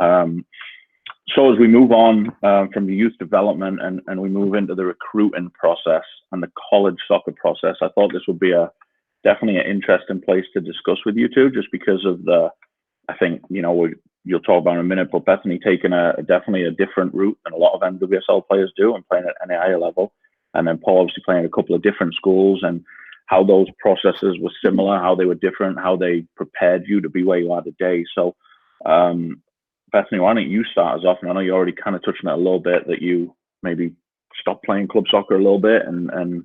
So as we move on from the youth development and we move into the recruiting process and the college soccer process, I thought this would be definitely an interesting place to discuss with you two, just because of I think, you'll talk about in a minute, but Bethany taking definitely a different route than a lot of NWSL players do and playing at NAIA level. And then Paul obviously playing at a couple of different schools, and how those processes were similar, how they were different, how they prepared you to be where you are today. So, Bethany, why don't you start us off? And I know you already kind of touched on it a little bit, that you maybe stopped playing club soccer a little bit and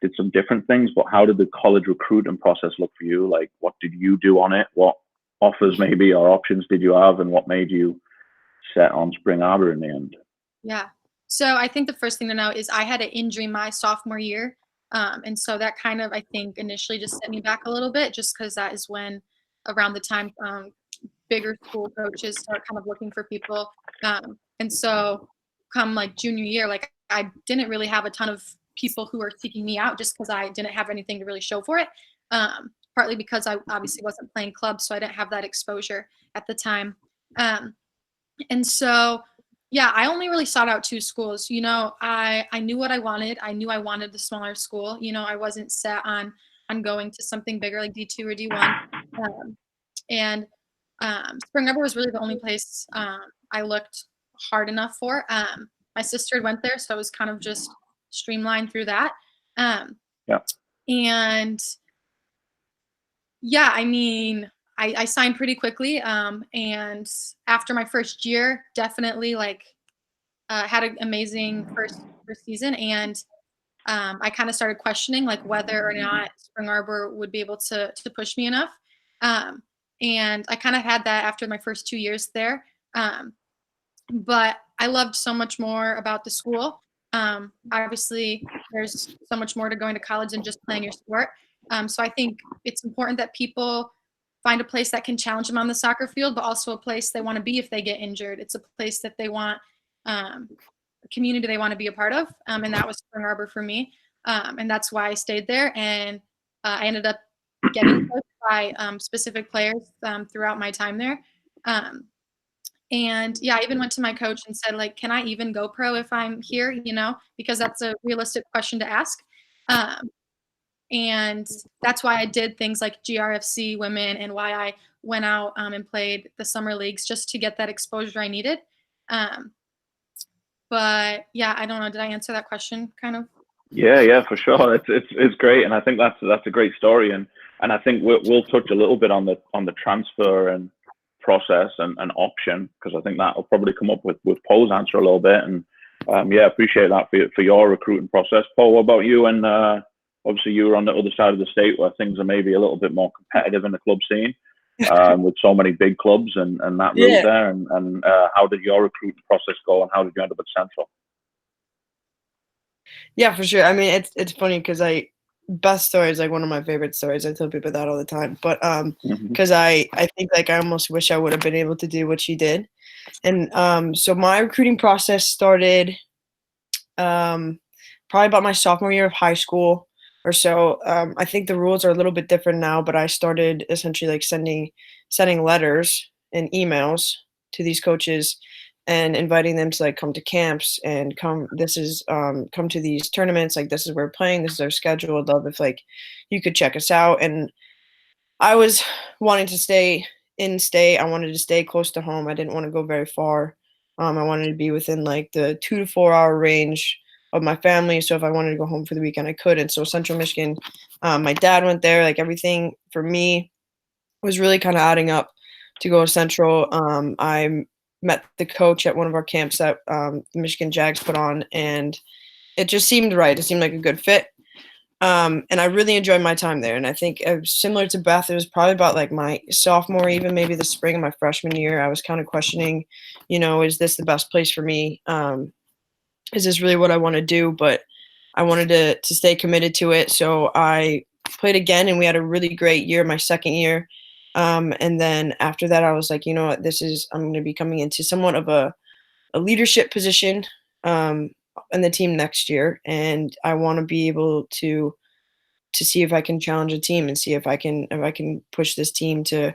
did some different things, but how did the college recruiting process look for you? Like, what did you do on it? What offers maybe or options did you have, and what made you set on Spring Arbor in the end? Yeah. So I think the first thing to know is I had an injury my sophomore year. And so that kind of, I think, initially just set me back a little bit, just because that is when, around the time, bigger school coaches start kind of looking for people. And so come like junior year, like I didn't really have a ton of people who were seeking me out, just because I didn't have anything to really show for it. Partly because I obviously wasn't playing clubs, so I didn't have that exposure at the time. And so, yeah, I only really sought out two schools. I knew what I wanted. I knew I wanted the smaller school. I wasn't set on going to something bigger like D2 or D1. And Spring Arbor was really the only place I looked hard enough for. My sister went there, so it was kind of just streamlined through that. Yeah. And yeah, I mean, I signed pretty quickly. And after my first year, definitely had an amazing first season. And I kind of started questioning whether or not Spring Arbor would be able to push me enough. And I kind of had that after my first 2 years there. But I loved so much more about the school. Obviously, there's so much more to going to college than just playing your sport. So I think it's important that people find a place that can challenge them on the soccer field, but also a place they want to be if they get injured. It's a place that they want, a community they want to be a part of. And that was Spring Arbor for me. And that's why I stayed there. And I ended up getting coached by specific players throughout my time there. And yeah, I even went to my coach and said, can I even go pro if I'm here? Because that's a realistic question to ask. And that's why I did things like GRFC women, and why I went out and played the summer leagues, just to get that exposure I needed. But yeah, I don't know. Did I answer that question kind of? Yeah, for sure. It's great, and I think that's a great story, and I think we'll touch a little bit on the transfer and process and option, because I think that will probably come up with Paul's answer a little bit. And yeah, appreciate that for your recruiting process. Paul, what about you? And obviously you were on the other side of the state, where things are maybe a little bit more competitive in the club scene, with so many big clubs and that route there. And how did your recruiting process go, and how did you end up at Central? Yeah, for sure. I mean, it's funny because Beth's story is one of my favorite stories. I tell people that all the time. But because I think I almost wish I would have been able to do what she did. And so my recruiting process started probably about my sophomore year of high school or so. I think the rules are a little bit different now, but I started essentially sending letters and emails to these coaches and inviting them to come to camps and come to these tournaments. This is where we're playing. This is our schedule. I'd love if you could check us out. And I was wanting to stay in state. I wanted to stay close to home. I didn't want to go very far. I wanted to be within the 2 to 4 hour range of my family. So if I wanted to go home for the weekend, I could. And so Central Michigan, my dad went there. Everything for me was really kind of adding up to go to Central. I met the coach at one of our camps that the Michigan Jags put on, and it just seemed right. It seemed like a good fit. And I really enjoyed my time there. And I think similar to Beth, it was probably about my sophomore, even maybe the spring of my freshman year, I was kind of questioning, is this the best place for me? Is this really what I want to do? But I wanted to stay committed to it. So I played again, and we had a really great year, my second year. And then after that, I was like, you know what, I'm going to be coming into somewhat of a leadership position in the team next year. And I want to be able to see if I can challenge a team and see if I can push this team to,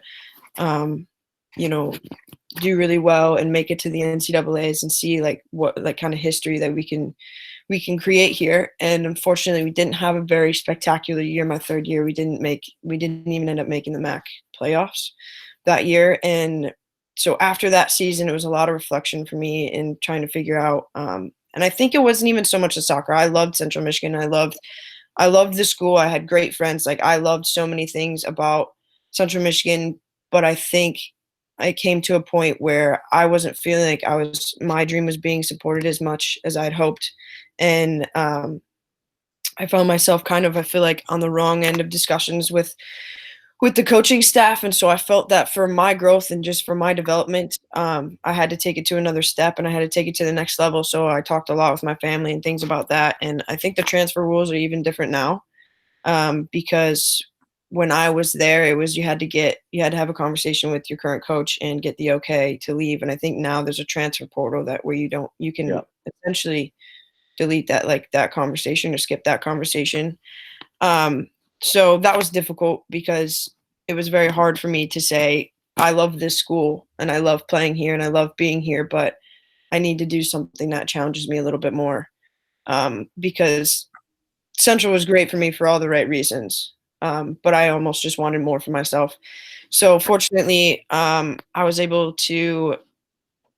do really well and make it to the NCAAs and see like what like kind of history that we can create here. And unfortunately, we didn't have a very spectacular year. My third year, we didn't even end up making the MAC playoffs that year. And so after that season, it was a lot of reflection for me in trying to figure out. And I think it wasn't even so much the soccer. I loved Central Michigan. I loved the school. I had great friends. Like I loved so many things about Central Michigan, but I think I came to a point where I wasn't feeling like my dream was being supported as much as I'd hoped. And I found myself I feel like on the wrong end of discussions with the coaching staff. And so I felt that for my growth and just for my development, I had to take it to another step and I had to take it to the next level. So I talked a lot with my family and things about that. And I think the transfer rules are even different now, because when I was there, it was you had to have a conversation with your current coach and get the okay to leave. And I think now there's a transfer portal where you can essentially delete that conversation or skip that conversation. So that was difficult because it was very hard for me to say, I love this school and I love playing here and I love being here, but I need to do something that challenges me a little bit more. Because Central was great for me for all the right reasons. But I almost just wanted more for myself. So fortunately, I was able to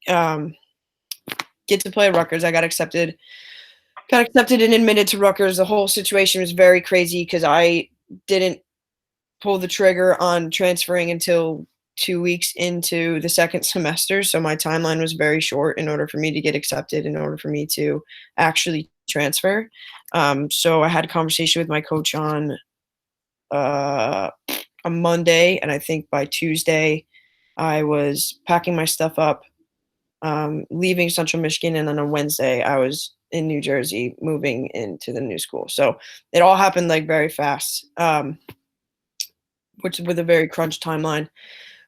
get to play at Rutgers. I got accepted and admitted to Rutgers. The whole situation was very crazy because I didn't pull the trigger on transferring until 2 weeks into the second semester. So my timeline was very short in order for me to get accepted, in order for me to actually transfer. So I had a conversation with my coach on a Monday, and I think by Tuesday I was packing my stuff up, leaving Central Michigan, and then on Wednesday I was in New Jersey moving into the new school. So it all happened like very fast, which with a very crunch timeline.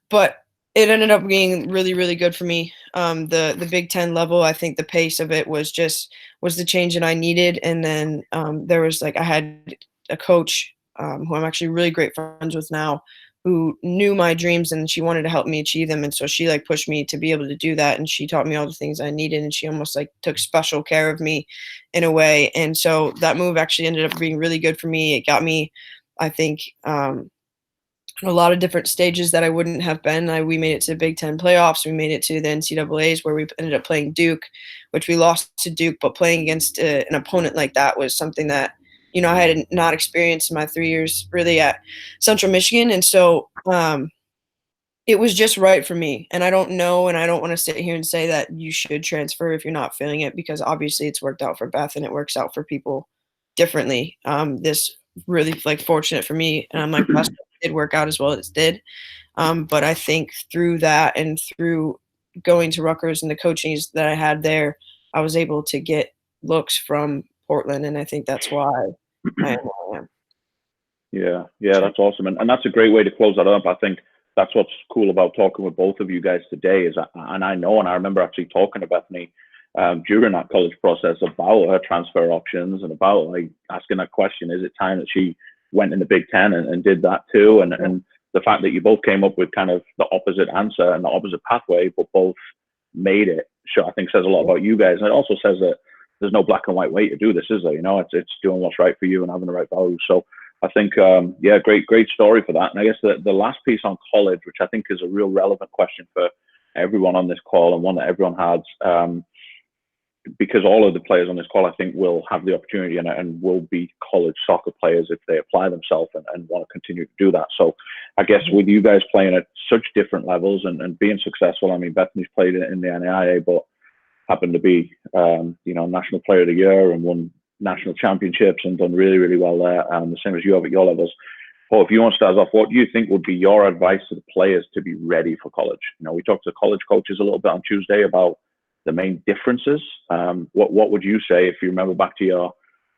But it ended up being really, really good for me. The Big Ten level, I think the pace of it was the change that I needed. And then there was I had a coach who I'm actually really great friends with now, who knew my dreams and she wanted to help me achieve them. And so she pushed me to be able to do that. And she taught me all the things I needed. And she almost took special care of me in a way. And so that move actually ended up being really good for me. It got me, I think, a lot of different stages that I wouldn't have been. We made it to the Big Ten playoffs. We made it to the NCAAs where we ended up playing Duke, which we lost to Duke, but playing against an opponent like that was something that, I had not experienced in my 3 years really at Central Michigan. And so it was just right for me. And I don't know, and I don't want to sit here and say that you should transfer if you're not feeling it, because obviously it's worked out for Beth and it works out for people differently. This really fortunate for me, and I'm blessed it did work out as well as it did. But I think through that and through going to Rutgers and the coachings that I had there, I was able to get looks from Portland, and I think that's why I am where I am. Yeah, that's awesome. And that's a great way to close that up. I think that's what's cool about talking with both of you guys today is, and I remember actually talking to Bethany during that college process about her transfer options and about asking that question, is it time that she went in the Big Ten and did that too? And the fact that you both came up with kind of the opposite answer and the opposite pathway, but both made it, I think says a lot about you guys. And it also says that there's no black and white way to do this, is there? It's doing what's right for you and having the right values. So I think, great story for that. And I guess the last piece on college, which I think is a real relevant question for everyone on this call and one that everyone has, because all of the players on this call, I think, will have the opportunity and will be college soccer players if they apply themselves and want to continue to do that. So I guess with you guys playing at such different levels and being successful, I mean, Bethany's played in the NAIA, but happened to be, National Player of the Year and won national championships and done really, really well there. The same as you have at your levels. Paul, if you want to start off, what do you think would be your advice to the players to be ready for college? We talked to college coaches a little bit on Tuesday about the main differences. What would you say if you remember back to your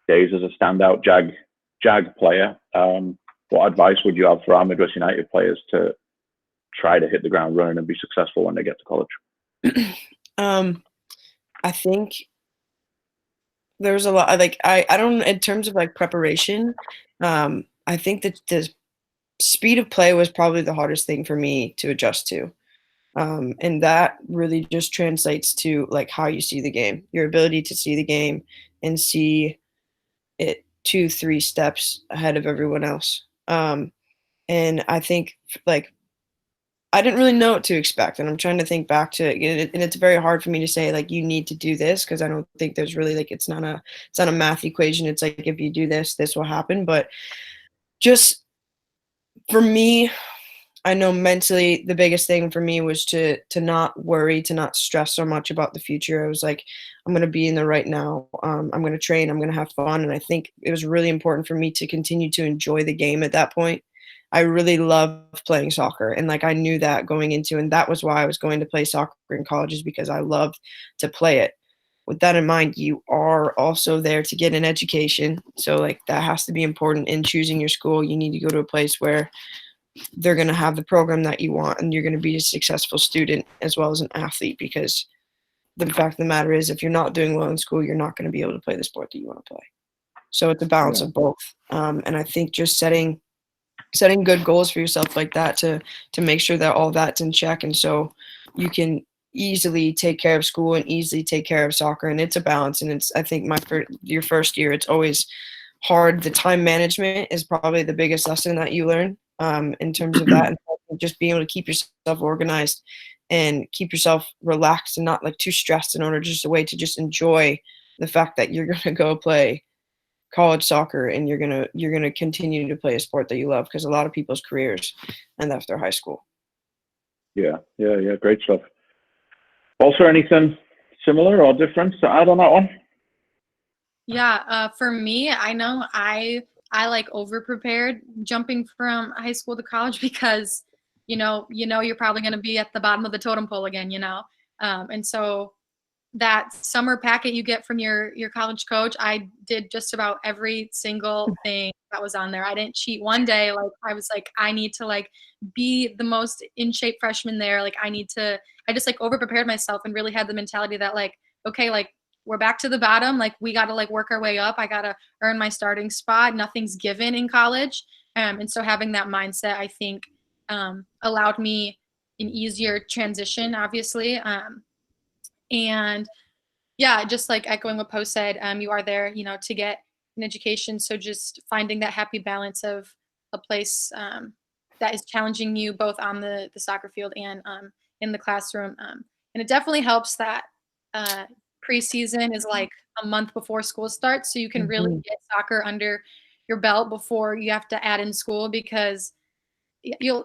days as a standout Jag player? What advice would you have for our Midwest United players to try to hit the ground running and be successful when they get to college? I think there's a lot I don't, in terms of preparation, I think that the speed of play was probably the hardest thing for me to adjust to. And that really just translates to like how you see the game, your ability to see the game and see it 2-3 steps ahead of everyone else. And I think like I didn't really know what to expect, and I'm trying to think back to it, and it's very hard for me to say like you need to do this because I don't think there's really like it's not a math equation. It's like if you do this, this will happen. But just for me, I know mentally the biggest thing for me was to not worry, to not stress so much about the future. I was like, I'm gonna be in the right now. I'm gonna train. I'm gonna have fun, and I think it was really important for me to continue to enjoy the game at that point. I really loved playing soccer, and like I knew that going into, and that was why I was going to play soccer in college, is because I loved to play it. With that in mind, you are also there to get an education, so like that has to be important in choosing your school. You need to go to a place where they're going to have the program that you want and you're going to be a successful student as well as an athlete, because the fact of the matter is if you're not doing well in school, you're not going to be able to play the sport that you want to play. So it's a balance of both. And I think just setting good goals for yourself like that to make sure that all that's in check, and so you can easily take care of school and easily take care of soccer. And it's a balance, and it's, I think your first year, it's always hard. The time management is probably the biggest lesson that you learn in terms of that, and just being able to keep yourself organized and keep yourself relaxed and not like too stressed, in order just a way to just enjoy the fact that you're going to go play college soccer and you're going to continue to play a sport that you love, because a lot of people's careers end after high school. Yeah. Great stuff. Also, anything similar or different to add on that one? Yeah, for me, I know I like over prepared jumping from high school to college because you're probably going to be at the bottom of the totem pole again, and so that summer packet you get from your college coach, I did just about every single thing that was on there. I didn't cheat one day. Like I was like, I need to like be the most in shape freshman there. Like I just like over prepared myself and really had the mentality that like, okay, like we're back to the bottom. Like we got to like work our way up. I got to earn my starting spot. Nothing's given in college. And so having that mindset, I think, allowed me an easier transition, obviously. And yeah, just like echoing what Poe said, you are there, to get an education. So just finding that happy balance of a place that is challenging you both on the soccer field and in the classroom. And it definitely helps that preseason is like a month before school starts. So you can really get soccer under your belt before you have to add in school, because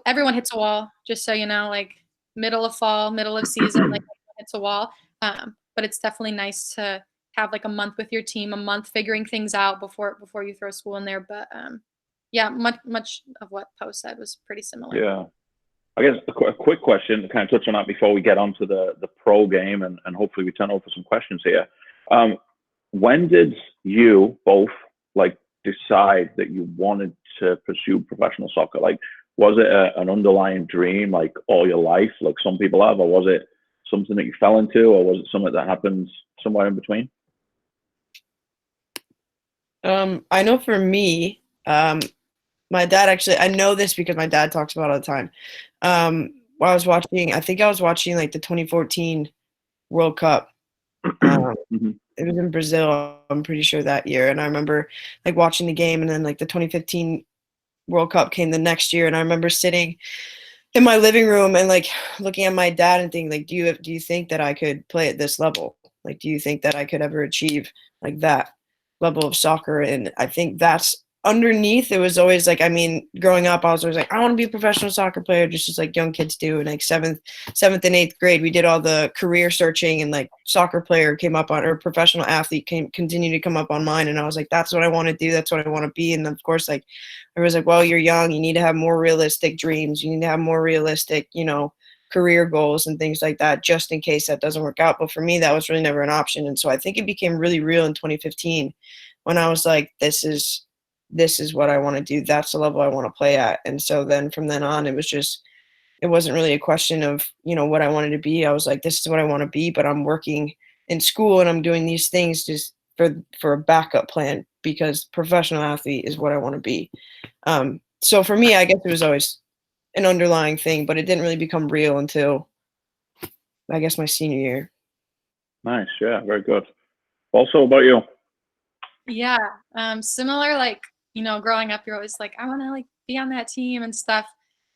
everyone hits a wall, just so you know, like middle of fall, middle of season, like hits a wall. But it's definitely nice to have like a month with your team, a month figuring things out before you throw school in there. But yeah, much of what Poe said was pretty similar. Yeah. I guess a quick question to kind of touch on that before we get onto the pro game, and hopefully we turn over some questions here. When did you both like decide that you wanted to pursue professional soccer? Like, was it an underlying dream like all your life, like some people have, or was it something that you fell into, or was it something that happens somewhere in between? I know for me, my dad actually, I know this because my dad talks about it all the time. While I was watching like the 2014 World Cup. It was in Brazil, I'm pretty sure, that year. And I remember like watching the game, and then like the 2015 World Cup came the next year. And I remember sitting in my living room and like looking at my dad and thinking like, do you think that I could play at this level? Like, do you think that I could ever achieve like that level of soccer? And I think that's underneath. It was always like, I mean, growing up, I was always like, I want to be a professional soccer player, just as like young kids do. And like seventh and eighth grade, we did all the career searching, and like soccer player came up on, or professional athlete continued to come up on mine. And I was like, that's what I want to do. That's what I want to be. And of course, like I was like, well, you're young. You need to have more realistic dreams. You need to have more realistic, career goals and things like that, just in case that doesn't work out. But for me, that was really never an option. And so I think it became really real in 2015 when I was like, this is what I want to do. That's the level I want to play at. And so then from then on, it wasn't really a question of, what I wanted to be. I was like, this is what I want to be, but I'm working in school and I'm doing these things just for a backup plan, because professional athlete is what I want to be. So for me, I guess it was always an underlying thing, but it didn't really become real until I guess my senior year. Nice. Yeah, very good. Also, about you? Yeah, similar, like, growing up, you're always like, I want to like be on that team and stuff.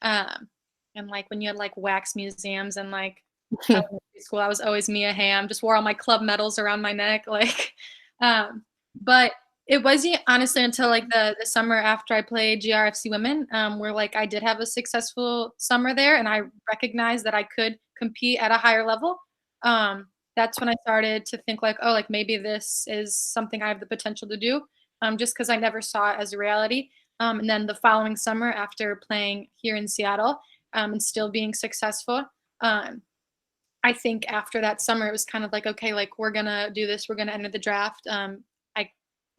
Um, and like when you had like wax museums and like elementary school, I was always Mia Hamm, just wore all my club medals around my neck, like, but it wasn't honestly until like the summer after I played GRFC women, where like I did have a successful summer there, and I recognized that I could compete at a higher level. Um, that's when I started to think like, oh, like maybe this is something I have the potential to do, just because I never saw it as a reality. And then the following summer, after playing here in Seattle, and still being successful, um, I think after that summer, it was kind of like, okay, like we're gonna do this. We're gonna enter the draft. I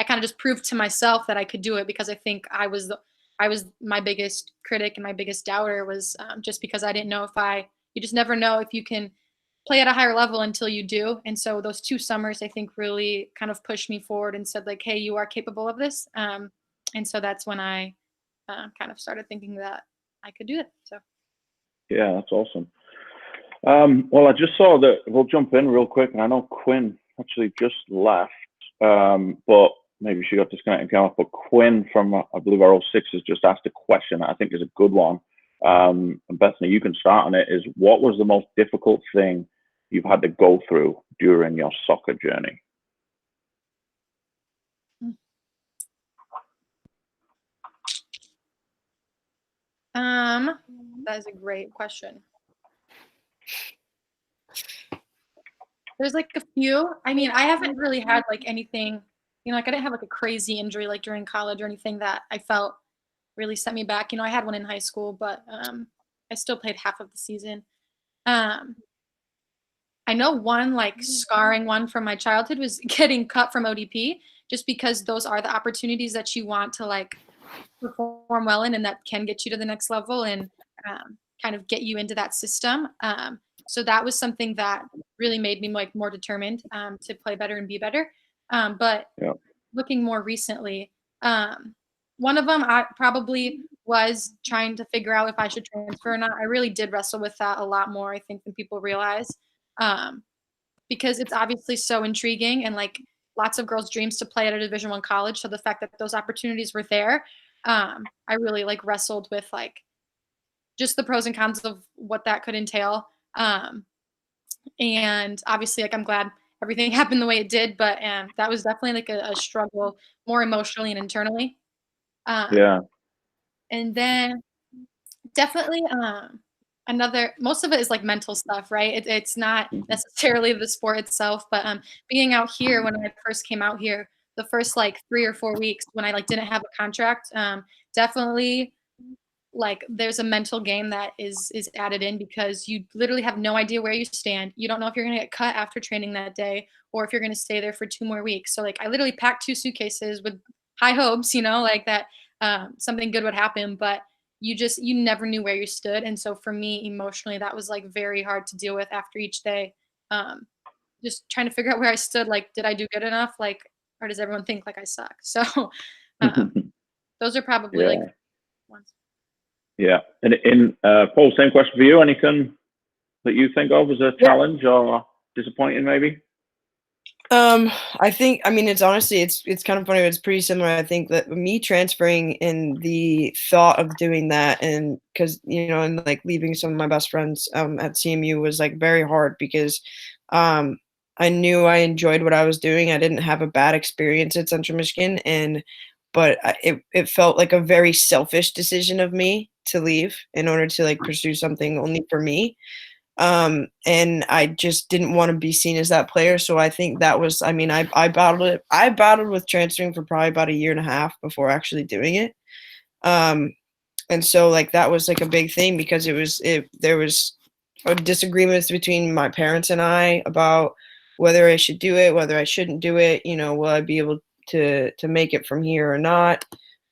I kind of just proved to myself that I could do it, because I think I was my biggest critic and my biggest doubter was, just because I didn't know if you just never know if you can play at a higher level until you do. And so those 2 summers, I think, really kind of pushed me forward and said like, hey, you are capable of this. And so that's when I kind of started thinking that I could do it. So Yeah, that's awesome. Well, I just saw that we'll jump in real quick, and I know Quinn actually just left, but maybe she got disconnected. But Quinn from, I believe, our 06 has just asked a question that I think is a good one. And Bethany, you can start on it. Is what was the most difficult thing you've had to go through during your soccer journey? that is a great question. There's like a few. I mean, I haven't really had like anything, like I didn't have like a crazy injury like during college or anything that I felt really set me back. I had one in high school, but I still played half of the season. Um, I know one like scarring one from my childhood was getting cut from ODP, just because those are the opportunities that you want to like perform well in, and that can get you to the next level and kind of get you into that system. So that was something that really made me like more determined to play better and be better. But Yeah. looking more recently, one of them I probably was trying to figure out if I should transfer or not. I really did wrestle with that a lot more, I think, than people realize, um, because it's obviously so intriguing and like lots of girls' dreams to play at a Division I college. So the fact that those opportunities were there, I really like wrestled with like just the pros and cons of what that could entail. And obviously, like I'm glad everything happened the way it did, but that was definitely like a struggle, more emotionally and internally. Yeah. And then definitely most of it is like mental stuff, right? It's not necessarily the sport itself, but being out here, when I first came out here, the first like 3 or 4 weeks when I like didn't have a contract, definitely like there's a mental game that is added in, because you literally have no idea where you stand. You don't know if you're going to get cut after training that day or if you're going to stay there for 2 more weeks. So like I literally packed 2 suitcases with high hopes, like that something good would happen, but you never knew where you stood. And so for me emotionally, that was like very hard to deal with after each day. Just trying to figure out where I stood, like did I do good enough, like, or does everyone think like I suck? So um, those are probably Yeah. like ones. Yeah. And Paul, same question for you. Anything that you think of as a challenge or disappointing, maybe? I mean, it's honestly, it's kind of funny, but it's pretty similar. I think that me transferring and the thought of doing that, and because, and like leaving some of my best friends at CMU was like very hard, because I knew I enjoyed what I was doing. I didn't have a bad experience at Central Michigan, but it felt like a very selfish decision of me to leave in order to like pursue something only for me. And I just didn't want to be seen as that player. So I think that was, I mean, I battled it. I battled with transferring for probably about a year and a half before actually doing it. And so like that was like a big thing, because there was disagreements between my parents and I about whether I should do it, whether I shouldn't do it. Will I be able to make it from here or not?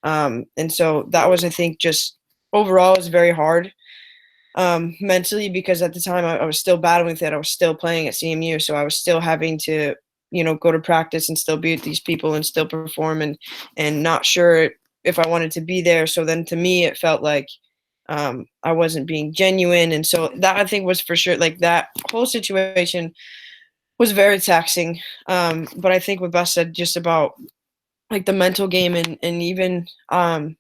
And so that was, I think, just overall was very hard. Mentally, because at the time I was still battling with it. I was still playing at CMU, so I was still having to, go to practice and still be with these people and still perform, and not sure if I wanted to be there. So then to me, it felt like I wasn't being genuine. And so that I think was for sure, like that whole situation was very taxing. But I think what Beth said just about like the mental game and even, I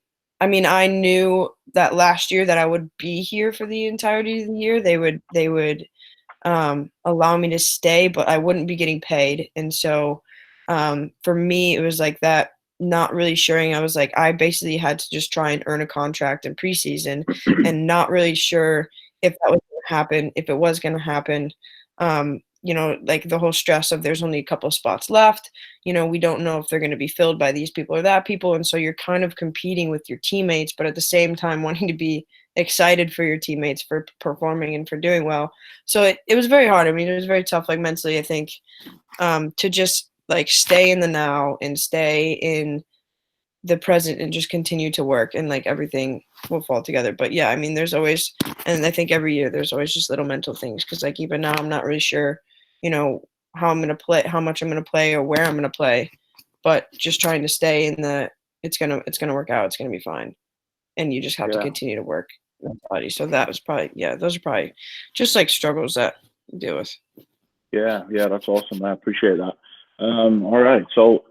mean, I knew that last year that I would be here for the entirety of the year. They would allow me to stay, but I wouldn't be getting paid. And so for me, it was like that, not really sharing. I was like, I basically had to just try and earn a contract in preseason and not really sure if that was going to happen, if it was going to happen. You know, like the whole stress of there's only a couple of spots left. You know, we don't know if they're going to be filled by these people or that people. And so you're kind of competing with your teammates, but at the same time wanting to be excited for your teammates for performing and for doing well. So it was very hard. I mean, it was very tough, like mentally, I think, to just like stay in the now and stay in the present and just continue to work, and like everything will fall together. But yeah, I mean, there's always, and I think every year there's always just little mental things, because like even now I'm not really sure, you know, how I'm going to play, how much I'm going to play or where I'm going to play, but just trying to stay in the, it's going to work out. It's going to be fine. And you just have to continue to work mentality. So that was probably, yeah, those are probably just like struggles that you deal with. Yeah, that's awesome. I appreciate that. All right, so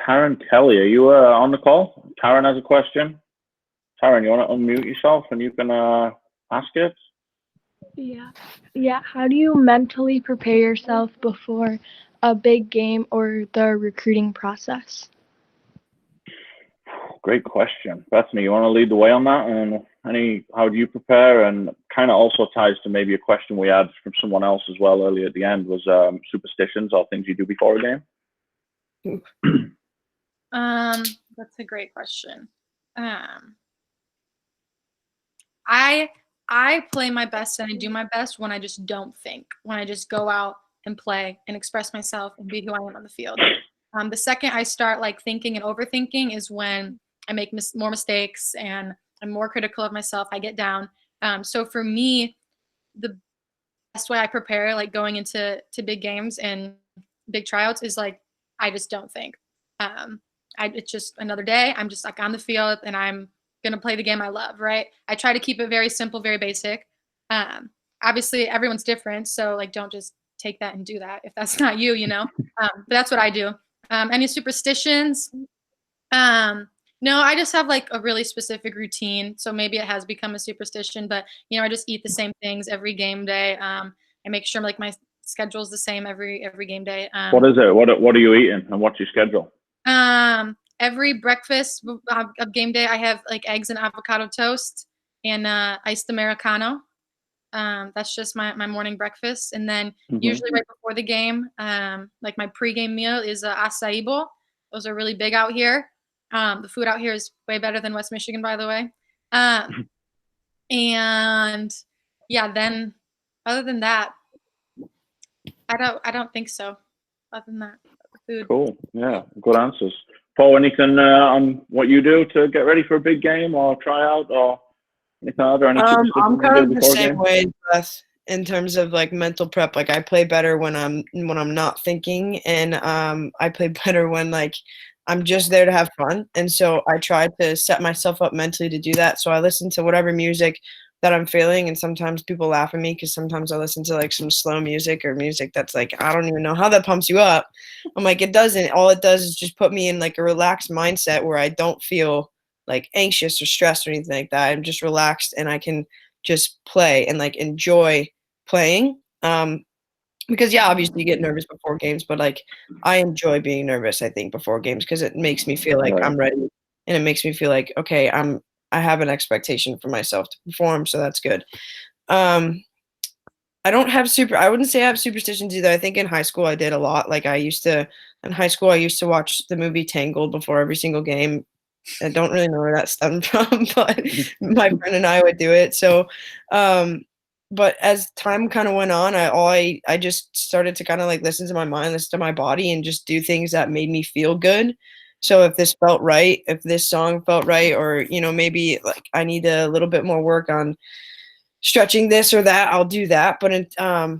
Taryn Kelly, are you on the call? Taryn has a question. Taryn, you want to unmute yourself and you can ask it? Yeah. How do you mentally prepare yourself before a big game or the recruiting process? Great question. Bethany, you want to lead the way on that? And how do you prepare? And kind of also ties to maybe a question we had from someone else as well earlier at the end was superstitions or things you do before a game. That's a great question. I play my best and I do my best when I just don't think, when I just go out and play and express myself and be who I am on the field. The second I start like thinking and overthinking is when I make more mistakes and I'm more critical of myself. I get down. So for me, the best way I prepare, like going into big games and big tryouts, is like I just don't think. It's just another day. I'm just like on the field and I'm gonna play the game I love. Right? I try to keep it very simple, very basic. Obviously, everyone's different, so like don't just take that and do that if that's not you, you know. But that's what I do. Any superstitions? No, I just have like a really specific routine. So maybe it has become a superstition, but you know, I just eat the same things every game day. I make sure like my schedule's the same every game day. What is it? What are you eating and what's your schedule? Every breakfast of game day, I have like eggs and avocado toast and iced Americano. That's just my morning breakfast. And then usually right before the game, like my pregame meal is acai bowl. Those are really big out here. The food out here is way better than West Michigan, by the way. And yeah, then other than that, I don't think so. Other than that, food. Cool. Yeah, good answers. Paul, anything on what you do to get ready for a big game or try out or anything other? I'm kind of the same way, Beth, in terms of like mental prep. Like I play better when I'm not thinking, and I play better when like I'm just there to have fun. And so I try to set myself up mentally to do that. So I listen to whatever music that I'm feeling, and sometimes people laugh at me because sometimes I listen to like some slow music or music that's like, I don't even know how that pumps you up. I'm like, it doesn't. All it does is just put me in like a relaxed mindset where I don't feel like anxious or stressed or anything like that. I'm just relaxed and I can just play and like enjoy playing. Because yeah, obviously you get nervous before games, but like I enjoy being nervous, I think, before games, because it makes me feel like I'm ready, and it makes me feel like, okay, I have an expectation for myself to perform, so that's good. I wouldn't say I have superstitions either. I think in high school I did a lot. Like in high school I used to watch the movie Tangled before every single game. I don't really know where that stemmed from, but my friend and I would do it. So, but as time kind of went on, I just started to kind of like listen to my mind, listen to my body, and just do things that made me feel good. So if this felt right, if this song felt right, or you know, maybe like I need a little bit more work on stretching this or that, I'll do that. But I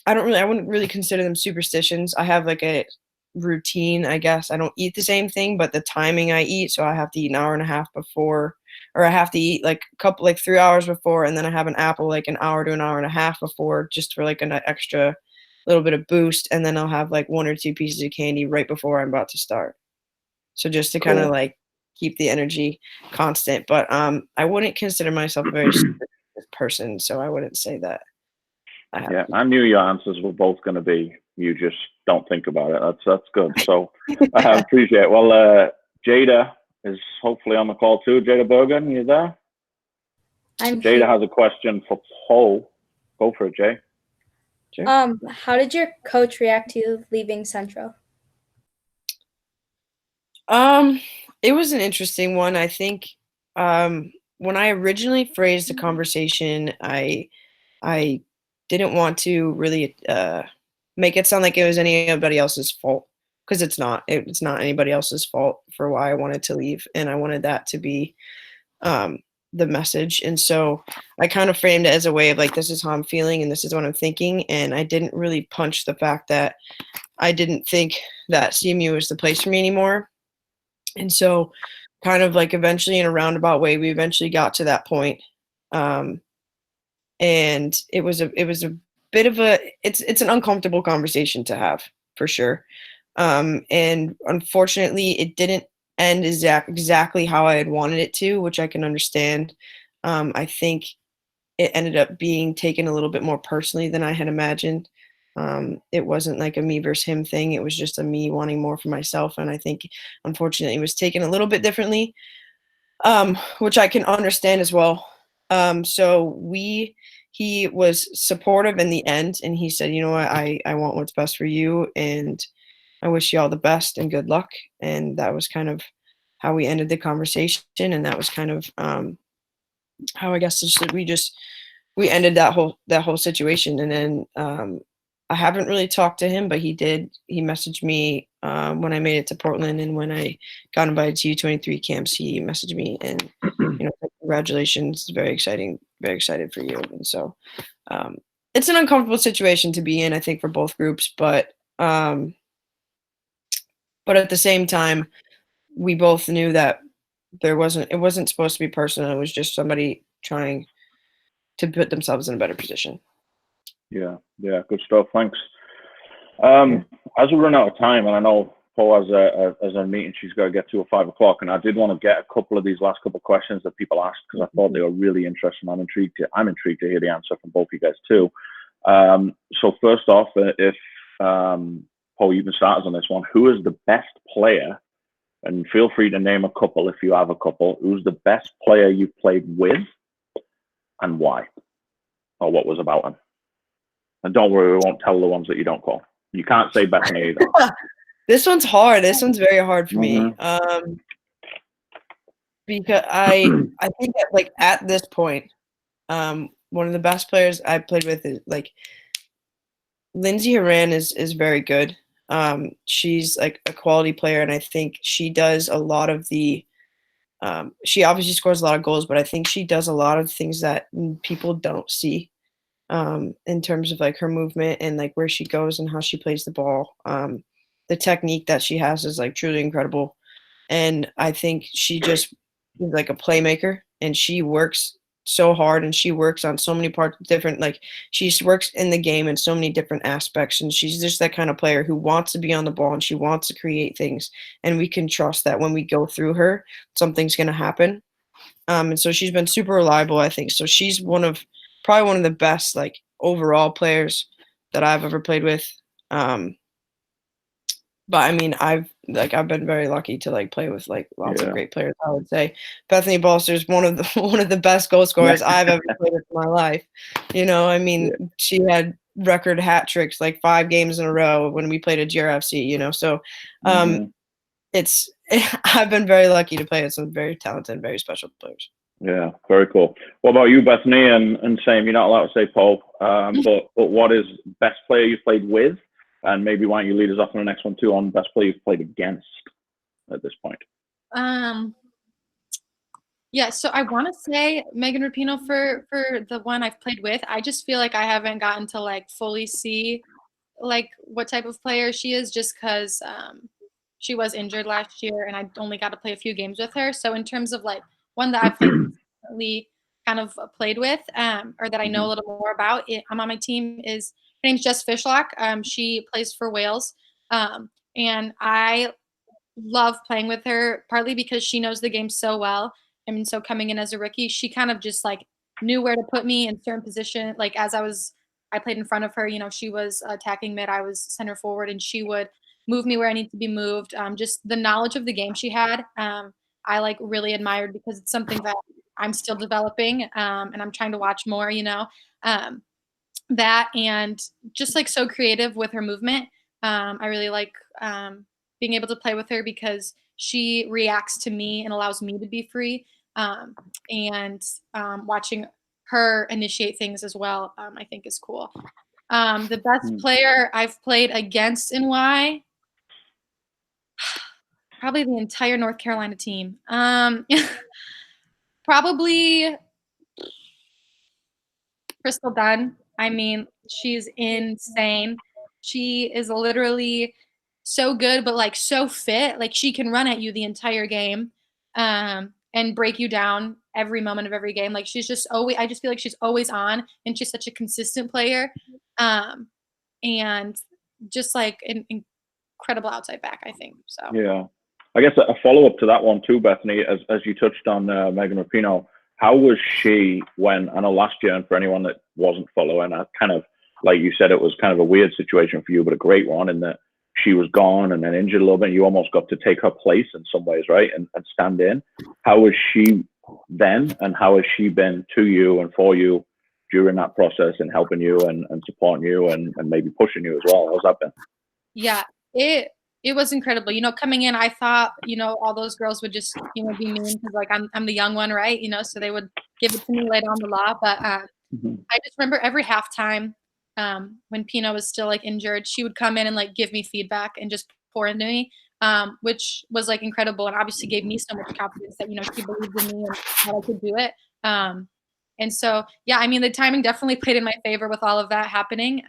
wouldn't really consider them superstitions. I have like a routine, I guess. I don't eat the same thing, but the timing I eat, so I have to eat an hour and a half before, or I have to eat like 3 hours before, and then I have an apple like an hour to an hour and a half before, just for like an extra little bit of boost, and then I'll have like 1 or 2 pieces of candy right before I'm about to start. So just to kind of Cool. like keep the energy constant. But I wouldn't consider myself a very superstitious person, so I wouldn't say that I have. Yeah, I knew your answers were both going to be you just don't think about it. That's good. So I appreciate it. Well, Jada is hopefully on the call too. Jada Bergen, you there? I'm Jada here. has a question for Paul. Go for it, Jay. Sure. How did your coach react to you leaving Central? It was an interesting one. I think when I originally phrased the conversation, I didn't want to really make it sound like it was anybody else's fault, because it's not. It's not anybody else's fault for why I wanted to leave, and I wanted that to be the message. And so I kind of framed it as a way of like, this is how I'm feeling and this is what I'm thinking. And I didn't really punch the fact that I didn't think that CMU was the place for me anymore. And so kind of like eventually in a roundabout way, we eventually got to that point. And it was a bit of it's an uncomfortable conversation to have, for sure. And unfortunately it didn't end exactly how I had wanted it to, which I can understand. I think it ended up being taken a little bit more personally than I had imagined. It wasn't like a me versus him thing. It was just a me wanting more for myself. And I think, unfortunately, it was taken a little bit differently, which I can understand as well. So he was supportive in the end, and he said, you know what, I want what's best for you, and I wish you all the best and good luck. And that was kind of how we ended the conversation. And that was kind of how I guess we ended that whole situation. And then I haven't really talked to him, but he messaged me when I made it to Portland, and when I got invited to U23 camps, he messaged me and, congratulations, very exciting, very excited for you. And so it's an uncomfortable situation to be in, I think, for both groups, but at the same time, we both knew that it wasn't supposed to be personal. It was just somebody trying to put themselves in a better position. Yeah, good stuff. Thanks. As we run out of time, and I know Paul has a meeting she's got to get to at 5 o'clock, and I did want to get a couple of these last couple of questions that people asked, because I thought they were really interesting. I'm intrigued to hear the answer from both you guys too. So first off, if Paul, you can start us on this one. Who is the best player? And feel free to name a couple if you have a couple. Who's the best player you've played with, and why, or what was about him? And don't worry, we won't tell the ones that you don't call. You can't say Bethany either. This one's hard. This one's very hard for me. Because I think that, like, at this point, one of the best players I played with is like Lindsay Horan is very good. She's like a quality player, and I think she does a lot of the she obviously scores a lot of goals, but I think she does a lot of things that people don't see in terms of like her movement and like where she goes and how she plays the ball. The technique that she has is like truly incredible. And I think she just is like a playmaker, and she works so hard, and she works on so many parts different, like she works in the game in so many different aspects, and she's just that kind of player who wants to be on the ball and she wants to create things, and we can trust that when we go through her, something's going to happen. And so she's been super reliable, I think. So she's probably one of the best like overall players that I've ever played with. But I mean, I've been very lucky to like play with like lots of great players. I would say Bethany Balcer is one of the best goal scorers I've ever played with in my life. I mean, she had record hat tricks like 5 games in a row when we played at GRFC. So it's I've been very lucky to play with some very talented, very special players. Yeah, very cool. What about you, Bethany? And same, you're not allowed to say Paul, but what is best player you played with? And maybe why don't you lead us off on the next one too, on best player you've played against at this point? Yeah, so I want to say Megan Rapinoe for the one I've played with. I just feel like I haven't gotten to like fully see like what type of player she is, just because she was injured last year and I only got to play a few games with her. So in terms of like one that I've played recently kind of played with, or that I know a little more about. I'm on my team is her name's Jess Fishlock. She plays for Wales, and I love playing with her partly because she knows the game so well. I mean, so coming in as a rookie, she kind of just like knew where to put me in certain position. Like I played in front of her. You know, she was attacking mid, I was center forward, and she would move me where I need to be moved. Just the knowledge of the game she had, I like really admired because it's something that I'm still developing, and I'm trying to watch more. You know, that and just like so creative with her movement. I really like being able to play with her because she reacts to me and allows me to be free. And watching her initiate things as well, I think is cool. The best player I've played against and why? Probably the entire North Carolina team. Probably Crystal Dunn. I mean, she's insane. She is literally so good, but like so fit. Like she can run at you the entire game, and break you down every moment of every game. Like she's just always. I just feel like she's always on, and she's such a consistent player, and just like an incredible outside back. I think so. Yeah, I guess a follow up to that one too, Bethany, as you touched on Megan Rapinoe. How was she when, I know last year, and for anyone that wasn't following, I kind of, like you said, it was kind of a weird situation for you, but a great one in that she was gone and then injured a little bit. And you almost got to take her place in some ways, right? And stand in. How was she then, and how has she been to you and for you during that process and helping you and supporting you and maybe pushing you as well? How's that been? Yeah, it was incredible. You know, coming in, I thought, you know, all those girls would just, you know, be mean because like I'm the young one, right? You know, so they would give it to me later on the law. But I just remember every halftime, when Pino was still like injured, she would come in and like give me feedback and just pour into me, which was like incredible and obviously gave me so much confidence that, you know, she believed in me and that I could do it. And so, yeah, I mean, the timing definitely played in my favor with all of that happening.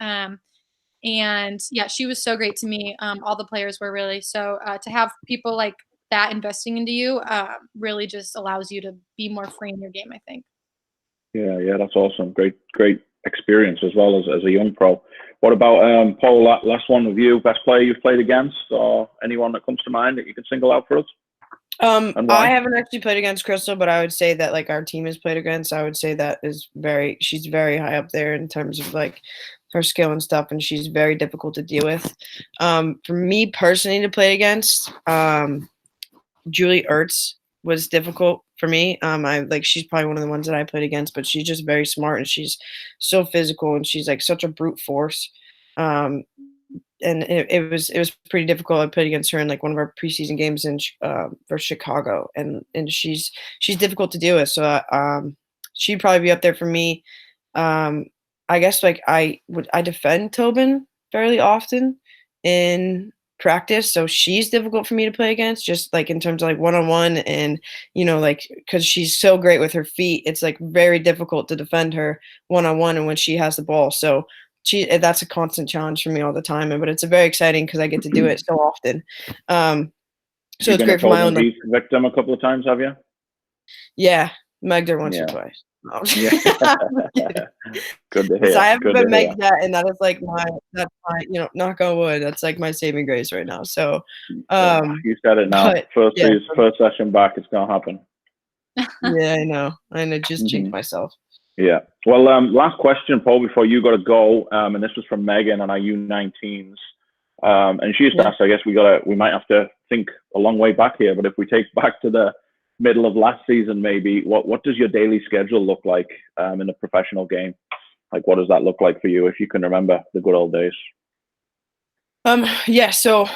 And yeah, she was so great to me. All the players were really so to have people like that investing into you really just allows you to be more free in your game, I think. Yeah, that's awesome. Great experience as well as a young pro. What about Paul? Last one with you. Best player you've played against, or anyone that comes to mind that you can single out for us? I haven't actually played against Crystal, but I would say that like our team has played against. I would say that she's very high up there in terms of like her skill and stuff, and she's very difficult to deal with. For me personally to play against, Julie Ertz was difficult for me. She's probably one of the ones that I played against, but she's just very smart and she's so physical and she's like such a brute force. And it was pretty difficult. I played against her in like one of our preseason games for Chicago, and she's difficult to deal with. So she'd probably be up there for me. I guess like I defend Tobin fairly often in practice, so she's difficult for me to play against, just like in terms of like one-on-one, and you know, like because she's so great with her feet, it's like very difficult to defend her one-on-one and when she has the ball. So that's a constant challenge for me all the time, but it's very exciting because I get to do it so often. So it's great for my own victim a couple of times, have you? Yeah, megged her once or twice. Oh. Yeah. Good to hear. So I haven't been megged that, and that is like that's my, you know, knock on wood, that's like my saving grace right now. So you said it now. First session back, it's gonna happen. Yeah, I know. I just jinxed myself. Yeah. Well, last question, Paul, before you got to go. And this was from Megan on our U19s. And she just asked, I guess we might have to think a long way back here, but if we take back to the middle of last season, maybe, what does your daily schedule look like in the professional game? Like, what does that look like for you, if you can remember the good old days? Yeah, so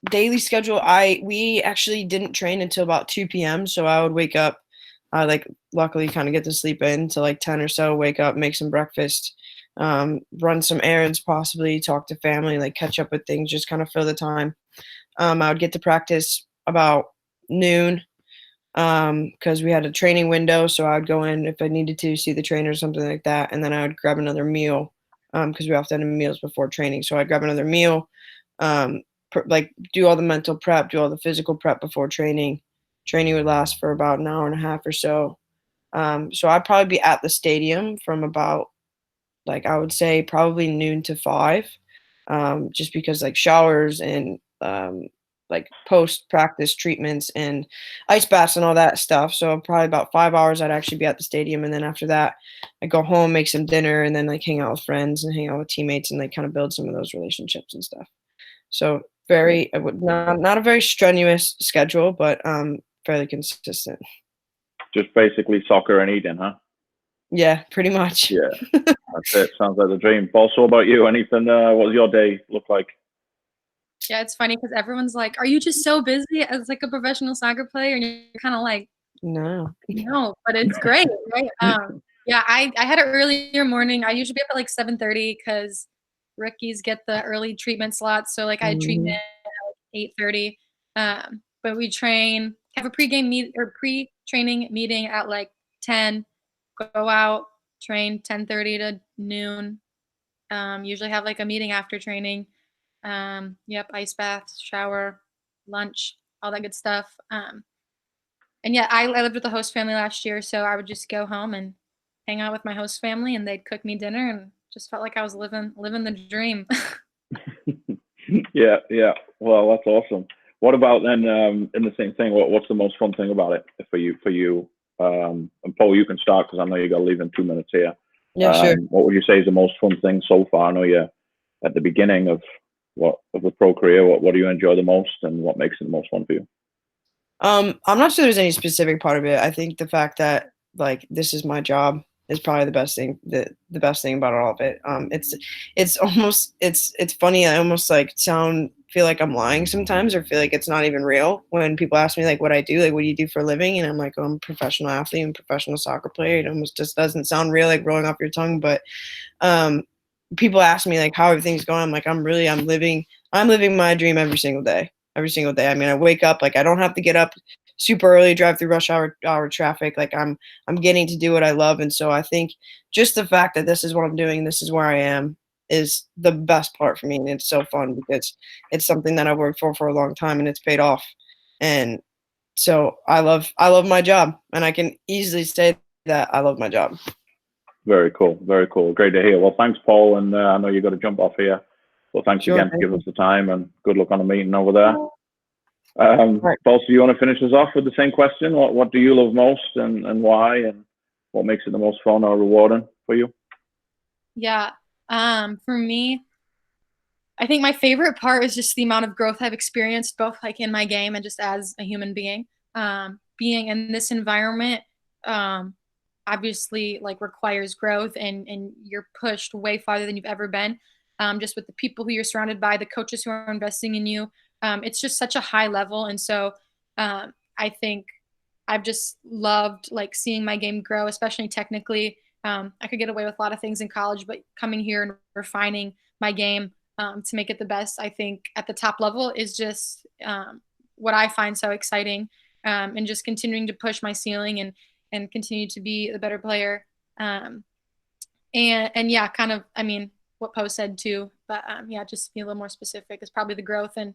daily schedule, we actually didn't train until about 2 p.m. So I would wake up, like luckily kind of get to sleep in to like 10 or so, wake up, make some breakfast, run some errands, possibly talk to family, like catch up with things, just kind of fill the time. I would get to practice about noon because we had a training window. So I would go in if I needed to see the trainer or something like that. And then I would grab another meal because we often have meals before training. So I'd grab another meal, like do all the mental prep, do all the physical prep before training. Training would last for about an hour and a half or so. So I'd probably be at the stadium from about, like, I would say probably noon to 5, just because like showers and like post-practice treatments and ice baths and all that stuff. So probably about 5 hours I'd actually be at the stadium, and then after that I go home, make some dinner, and then like hang out with friends and hang out with teammates and like kind of build some of those relationships and stuff. So I would not a very strenuous schedule, but fairly consistent. Just basically soccer and eating, huh? Yeah, pretty much. Yeah, that's it. Sounds like the dream. Also, about you, anything? What does your day look like? Yeah, it's funny because everyone's like, "Are you just so busy as like a professional soccer player?" And you're kind of like, No. "No," but it's great, right? Yeah, I had an earlier morning. I usually be up at like 7:30 because rookies get the early treatment slots. So like I had treatment Mhm. at like 8:30. But we train, have a pregame meet or pre-training meeting at like 10. Go out, train 10:30 to noon. Usually have like a meeting after training. Yep, ice baths, shower, lunch, all that good stuff. And yeah, I lived with the host family last year, so I would just go home and hang out with my host family, and they'd cook me dinner, and just felt like I was living the dream. Yeah, yeah. Well, that's awesome. What about then? In the same thing, what's the most fun thing about it for you? And Paul, you can start because I know you got to leave in 2 minutes here. Yeah, sure. What would you say is the most fun thing so far? I know you're at the beginning of the pro career. What do you enjoy the most, and what makes it the most fun for you? I'm not sure there's any specific part of it. I think the fact that like this is my job is probably the best thing. The best thing about all of it. It's almost it's funny. I almost like feel like I'm lying sometimes, or feel like it's not even real when people ask me like what I do, like what do you do for a living, and I'm like, oh, I'm a professional athlete, I'm a professional soccer player. It almost just doesn't sound real, like rolling off your tongue. But um, people ask me like how everything's going. I'm like, I'm living my dream every single day. Every single day. I mean, I wake up, like I don't have to get up super early, drive through rush hour traffic. Like I'm getting to do what I love. And so I think just the fact that this is what I'm doing, this is where I am, is the best part for me. And it's so fun because it's something that I worked for a long time, and it's paid off. And so I love my job, and I can easily say that I love my job. Very cool. Very cool. Great to hear. Well, thanks, Paul. And I know you got to jump off here. Well, thanks Sure, again for thank giving you. us the time, and good luck on the meeting over there. Right. Paul, so you want to finish us off with the same question? What do you love most, and why, and what makes it the most fun or rewarding for you? Yeah. For me, I think my favorite part is just the amount of growth I've experienced, both like in my game and just as a human being. Being in this environment, obviously like requires growth, and you're pushed way farther than you've ever been. Just with the people who you're surrounded by, the coaches who are investing in you. It's just such a high level. And so I think I've just loved like seeing my game grow, especially technically. I could get away with a lot of things in college, but coming here and refining my game to make it the best, I think at the top level is just what I find so exciting, and just continuing to push my ceiling and continue to be a better player. And yeah, kind of, I mean, what Poe said too, but yeah, just to be a little more specific is probably the growth, and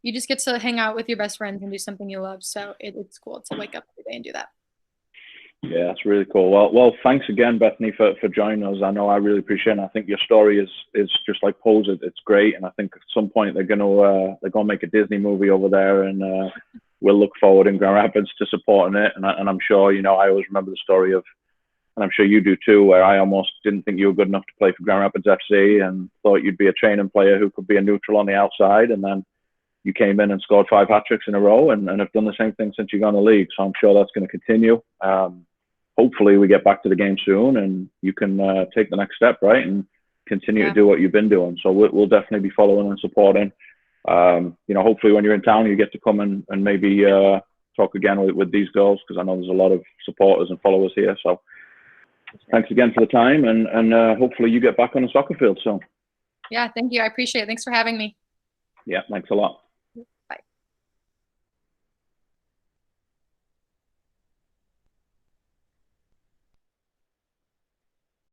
you just get to hang out with your best friends and do something you love. So it's cool to wake up every day and do that. Yeah, that's really cool. Well, thanks again, Bethany, for joining us. I know I really appreciate it. And I think your story is just like Paul's. It's great, and I think at some point they're gonna make a Disney movie over there, and we'll look forward in Grand Rapids to supporting it. And I'm sure, I always remember the story of, and I'm sure you do too, where I almost didn't think you were good enough to play for Grand Rapids FC and thought you'd be a training player who could be a neutral on the outside, and then you came in and scored 5 hat-tricks in a row, and have done the same thing since you got in the league. So I'm sure that's going to continue. Hopefully we get back to the game soon, and you can take the next step, right, and continue to do what you've been doing. So we'll definitely be following and supporting. Hopefully when you're in town, you get to come and maybe talk again with these girls, because I know there's a lot of supporters and followers here. So thanks again for the time, and hopefully you get back on the soccer field soon. Yeah, thank you. I appreciate it. Thanks for having me. Yeah, thanks a lot.